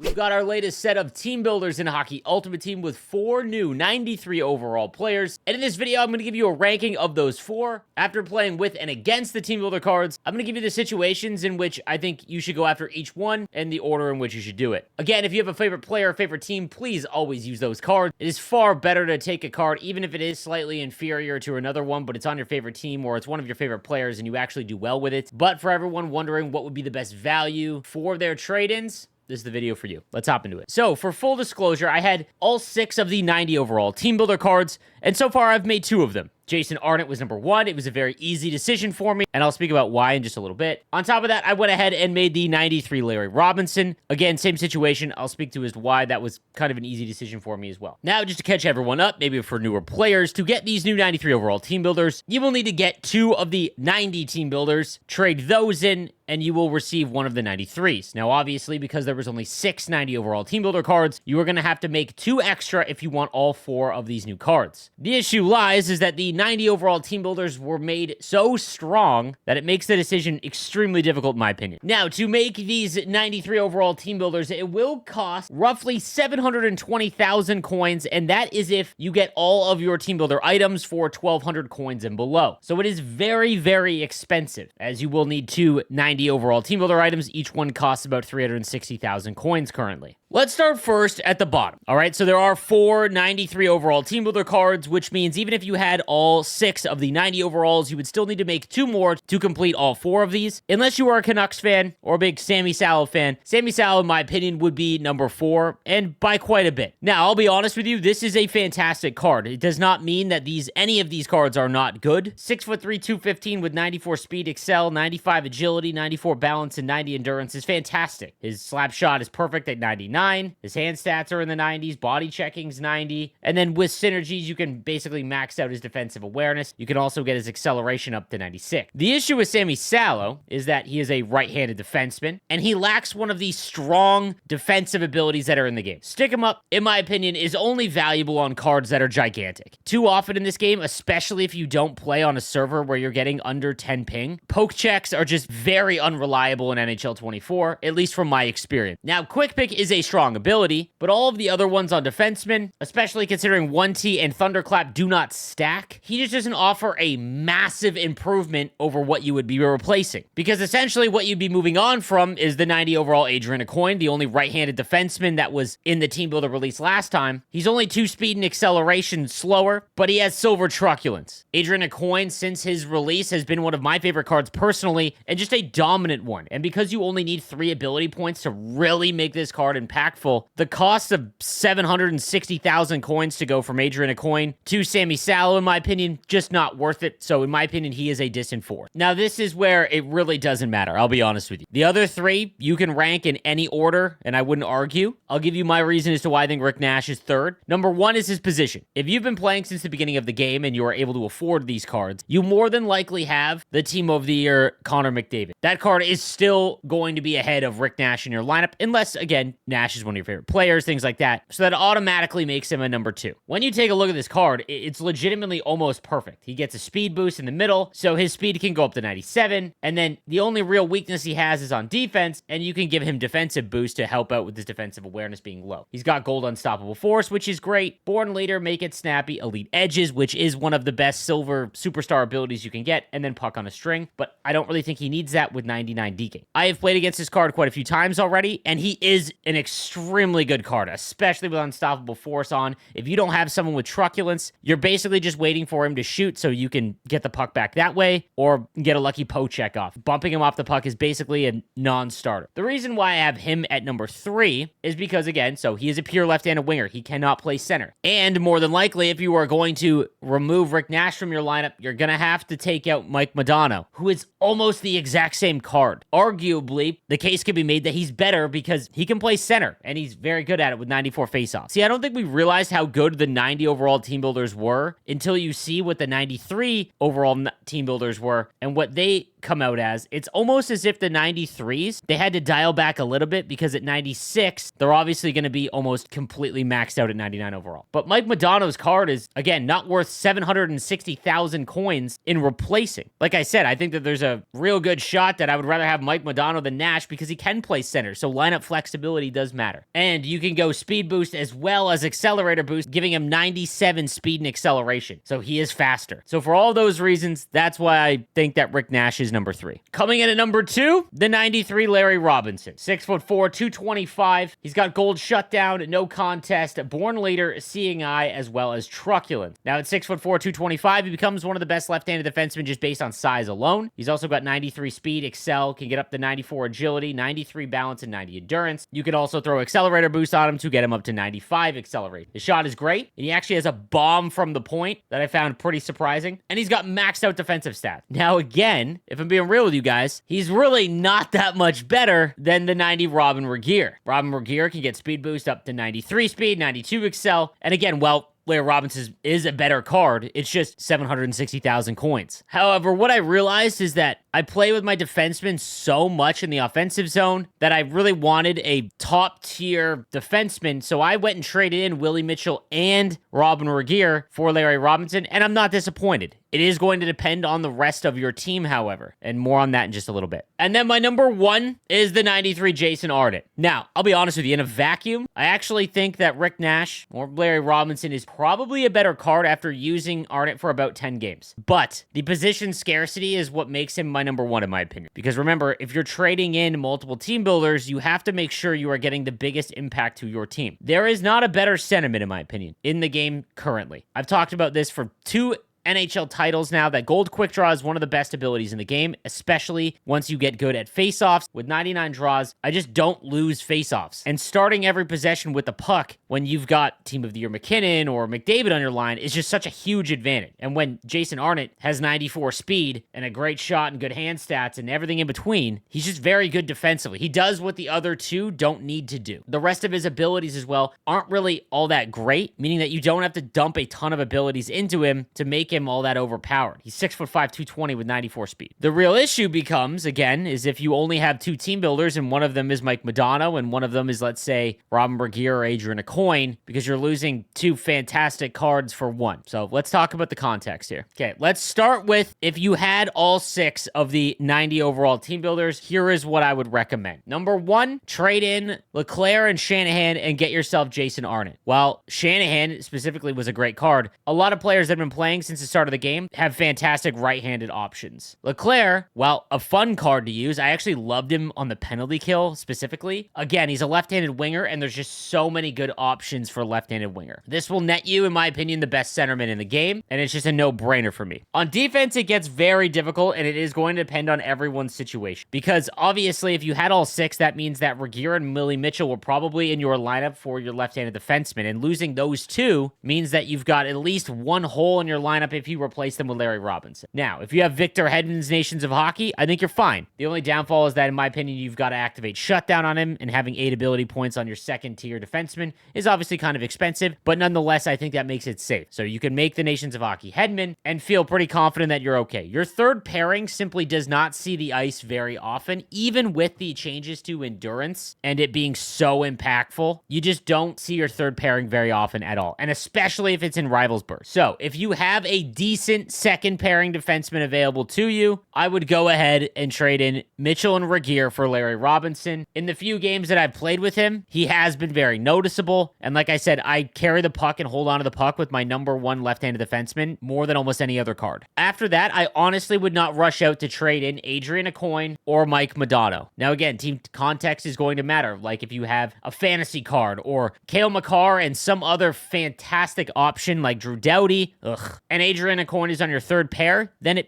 We've got our latest set of team builders in Hockey Ultimate Team with 4 new 93 overall players. And in this video, I'm going to give you a ranking of those 4. After playing with and against the team builder cards, I'm going to give you the situations in which I think you should go after each one and the order in which you should do it. Again, if you have a favorite player or favorite team, please always use those cards. It is far better to take a card, even if it is slightly inferior to another one, but it's on your favorite team or it's one of your favorite players and you actually do well with it. But for everyone wondering what would be the best value for their trade-ins, this is the video for you. Let's hop into it. So, for full disclosure, I had all 6 of the 90 overall team builder cards, and so far I've made 2 of them. Jason Arnott was number 1. It was a very easy decision for me, and I'll speak about why in just a little bit. On top of that, I went ahead and made the 93 Larry Robinson. Again, same situation. I'll speak to as to why that was kind of an easy decision for me as well. Now, just to catch everyone up, maybe for newer players, to get these new 93 overall team builders, you will need to get 2 of the 90 team builders, trade those in, and you will receive one of the 93s. Now, obviously, because there was only 6 90 overall team builder cards, you are going to have to make 2 extra if you want all 4 of these new cards. The issue lies is that the 90 overall team builders were made so strong that it makes the decision extremely difficult in my opinion. Now, to make these 93 overall team builders, it will cost roughly 720,000 coins, and that is if you get all of your team builder items for 1,200 coins and below. So it is very, very expensive, as you will need 2 90 overall team builder items. Each one costs about 360,000 coins currently. Let's start first at the bottom. All right, so there are 4 93 overall team builder cards, which means even if you had all 6 of the 90 overalls, you would still need to make 2 more to complete all 4 of these. Unless you are a Canucks fan or a big Sammy Salo fan. Sammy Salo, in my opinion, would be number 4, and by quite a bit. Now, I'll be honest with you, this is a fantastic card. It does not mean that any of these cards are not good. 6'3", 215 with 94 speed, excel, 95 agility, 94 balance, and 90 endurance is fantastic. His slap shot is perfect at 99. His hand stats are in the 90s, body checking's 90, and then with synergies, you can basically max out his defensive awareness. You can also get his acceleration up to 96. The issue with Sammy Salo is that he is a right-handed defenseman, and he lacks one of these strong defensive abilities that are in the game. Stick him up, in my opinion, is only valuable on cards that are gigantic. Too often in this game, especially if you don't play on a server where you're getting under 10 ping, poke checks are just very unreliable in NHL 24, at least from my experience. Now, Quick Pick is a strong ability, but all of the other ones on defensemen, especially considering 1T and Thunderclap do not stack, he just doesn't offer a massive improvement over what you would be replacing. Because essentially what you'd be moving on from is the 90 overall Adrian Aucoin, the only right-handed defenseman that was in the team builder release last time. He's only 2 speed and acceleration slower, but he has silver truculence. Adrian Aucoin, since his release, has been one of my favorite cards personally, and just a dominant one. And because you only need 3 ability points to really make this card impactful, the cost of 760,000 coins to go from Adrian Aucoin to Sammy Salo, in my opinion, just not worth it. So in my opinion, he is a distant 4. Now, this is where it really doesn't matter. I'll be honest with you. The other 3, you can rank in any order, and I wouldn't argue. I'll give you my reason as to why I think Rick Nash is 3rd. Number 1 is his position. If you've been playing since the beginning of the game and you are able to afford these cards, you more than likely have the Team of the Year Connor McDavid. That card is still going to be ahead of Rick Nash in your lineup, unless, again, Nash is one of your favorite players, things like that. So that automatically makes him a number 2. When you take a look at this card, it's legitimately almost perfect. He gets a speed boost in the middle, so his speed can go up to 97, and then the only real weakness he has is on defense, and you can give him defensive boost to help out with his defensive awareness being low. He's got gold unstoppable force, which is great. Born leader, make it snappy, elite edges, which is one of the best silver superstar abilities you can get, and then puck on a string, but I don't really think he needs that with 99 deking. I have played against this card quite a few times already, and he is an extremely good card, especially with unstoppable force on. If you don't have someone with truculence, you're basically just waiting for him to shoot so you can get the puck back that way or get a lucky poke check off. Bumping him off the puck is basically a non-starter. The reason why I have him at number 3 is because, again, so he is a pure left-handed winger. He cannot play center. And more than likely, if you are going to remove Rick Nash from your lineup, you're going to have to take out Mike Modano, who is almost the exact same card. Arguably, the case could be made that he's better because he can play center, and he's very good at it with 94 faceoffs. See, I don't think we realized how good the 90 overall team builders were until you see what the 93 overall team builders were and what they come out as, it's almost as if the 93s, they had to dial back a little bit because at 96, they're obviously going to be almost completely maxed out at 99 overall. But Mike Modano's card is, again, not worth 760,000 coins in replacing. Like I said, I think that there's a real good shot that I would rather have Mike Modano than Nash because he can play center, so lineup flexibility does matter. And you can go speed boost as well as accelerator boost, giving him 97 speed and acceleration, so he is faster. So for all those reasons, that's why I think that Rick Nash is number 3. Coming in at number 2, the 93 Larry Robinson. 6'4", 225. He's got gold shutdown, no contest, born leader, seeing eye, as well as truculence. Now at 6'4", 225, he becomes one of the best left-handed defensemen just based on size alone. He's also got 93 speed, excel, can get up to 94 agility, 93 balance, and 90 endurance. You could also throw accelerator boost on him to get him up to 95 accelerate. His shot is great, and he actually has a bomb from the point that I found pretty surprising, and he's got maxed out defensive stats. Now again, if I'm being real with you guys, he's really not that much better than the 90 Robin Regeer. Robin Regeer can get speed boost up to 93 speed, 92 excel, and again, well, Larry Robinson is a better card. It's just 760,000 coins. However, what I realized is that I play with my defensemen so much in the offensive zone that I really wanted a top-tier defenseman, so I went and traded in Willie Mitchell and Robin Regeer for Larry Robinson, and I'm not disappointed. It is going to depend on the rest of your team, however, and more on that in just a little bit. And then my number 1 is the 93 Jason Arnott. Now, I'll be honest with you, in a vacuum, I actually think that Rick Nash or Larry Robinson is probably a better card after using Arnott for about 10 games. But the position scarcity is what makes him my number 1 in my opinion. Because remember, if you're trading in multiple team builders, you have to make sure you are getting the biggest impact to your team. There is not a better sentiment, in my opinion, in the game currently. I've talked about this for 2 NHL titles now, that gold quick draw is one of the best abilities in the game, especially once you get good at faceoffs. With 99 draws, I just don't lose faceoffs. And starting every possession with the puck when you've got Team of the Year McKinnon or McDavid on your line is just such a huge advantage. And when Jason Arnott has 94 speed and a great shot and good hand stats and everything in between, he's just very good defensively. He does what the other two don't need to do. The rest of his abilities as well aren't really all that great, meaning that you don't have to dump a ton of abilities into him to make him all that overpowered. He's 6'5", 220 with 94 speed. The real issue becomes, again, is if you only have 2 team builders and one of them is Mike Modano and one of them is, let's say, Robin Regeer or Adrian Aucoin, because you're losing 2 fantastic cards for 1. So let's talk about the context here. Okay, let's start with if you had all 6 of the 90 overall team builders, here is what I would recommend. Number 1, trade in Leclerc and Shanahan and get yourself Jason Arnott. While Shanahan specifically was a great card, a lot of players that have been playing since the start of the game have fantastic right-handed options. Leclerc, while a fun card to use, I actually loved him on the penalty kill specifically. Again, he's a left-handed winger, and there's just so many good options for left-handed winger. This will net you, in my opinion, the best centerman in the game, and it's just a no-brainer for me. On defense, it gets very difficult, and it is going to depend on everyone's situation. Because obviously, if you had all 6, that means that Regeer and Willie Mitchell were probably in your lineup for your left-handed defenseman, and losing those 2 means that you've got at least 1 hole in your lineup if you replace them with Larry Robinson. Now, if you have Victor Hedman's Nations of Hockey, I think you're fine. The only downfall is that, in my opinion, you've got to activate Shutdown on him, and having 8 ability points on your second-tier defenseman is obviously kind of expensive, but nonetheless, I think that makes it safe. So you can make the Nations of Hockey Hedman and feel pretty confident that you're okay. Your third pairing simply does not see the ice very often, even with the changes to endurance and it being so impactful. You just don't see your third pairing very often at all, and especially if it's in Rivals Burst. So if you have a decent second pairing defenseman available to you, I would go ahead and trade in Mitchell and Regeer for Larry Robinson. In the few games that I've played with him, he has been very noticeable, and like I said, I carry the puck and hold on to the puck with my number 1 left-handed defenseman more than almost any other card. After that, I honestly would not rush out to trade in Adrian Aucoin or Mike Modano. Now again, team context is going to matter, like if you have a fantasy card or Cale Makar and some other fantastic option like Drew Doughty, and Adrian Aucoin is on your third pair, then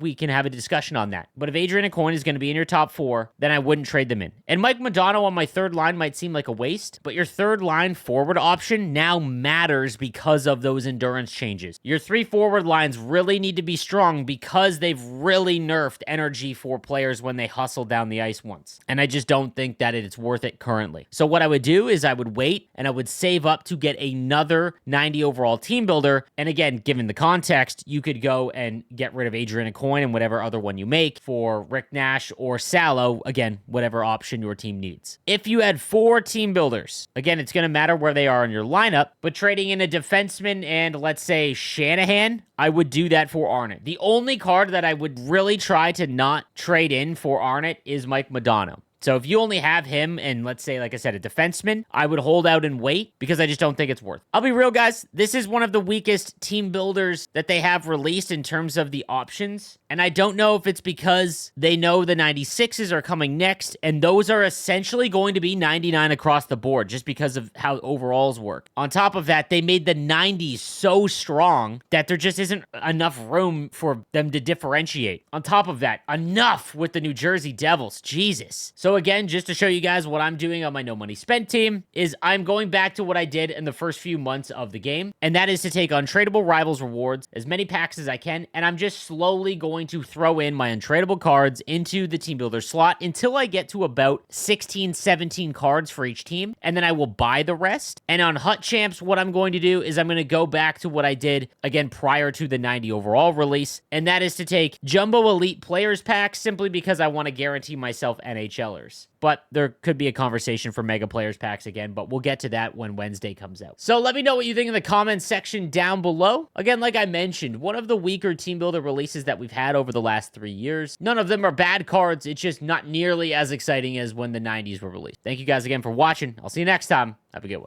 we can have a discussion on that. But if Adrian Aucoin is going to be in your top 4, then I wouldn't trade them in. And Mike Modano on my third line might seem like a waste, but your third line forward option now matters because of those endurance changes. Your 3 forward lines really need to be strong because they've really nerfed energy for players when they hustle down the ice once. And I just don't think that it's worth it currently. So what I would do is I would wait and I would save up to get another 90 overall team builder. And again, given the context, you could go and get rid of Adrian than a coin and whatever other one you make for Rick Nash or Sallow, again, whatever option your team needs. If you had 4 team builders, again, it's going to matter where they are in your lineup, but trading in a defenseman and let's say Shanahan, I would do that for Arnott. The only card that I would really try to not trade in for Arnott is Mike Modano. So if you only have him and let's say, like I said, a defenseman, I would hold out and wait because I just don't think it's worth it. I'll be real, guys. This is one of the weakest team builders that they have released in terms of the options. And I don't know if it's because they know the 96s are coming next, and those are essentially going to be 99 across the board just because of how overalls work. On top of that, they made the 90s so strong that there just isn't enough room for them to differentiate. On top of that, enough with the New Jersey Devils. Jesus. So again, just to show you guys what I'm doing on my no money spent team is I'm going back to what I did in the first few months of the game, and that is to take untradeable rivals rewards, as many packs as I can, and I'm just slowly going to throw in my untradeable cards into the team builder slot until I get to about 16, 17 cards for each team, and then I will buy the rest. And on Hut Champs, what I'm going to do is I'm going to go back to what I did, again, prior to the 90 overall release, and that is to take Jumbo Elite Players packs simply because I want to guarantee myself NHLers. But there could be a conversation for Mega Players packs again, but we'll get to that when Wednesday comes out. So let me know what you think in the comments section down below. Again, like I mentioned, one of the weaker team builder releases that we've had over the last 3 years. None of them are bad cards. It's just not nearly as exciting as when the 90s were released. Thank you guys again for watching. I'll see you next time. Have a good one.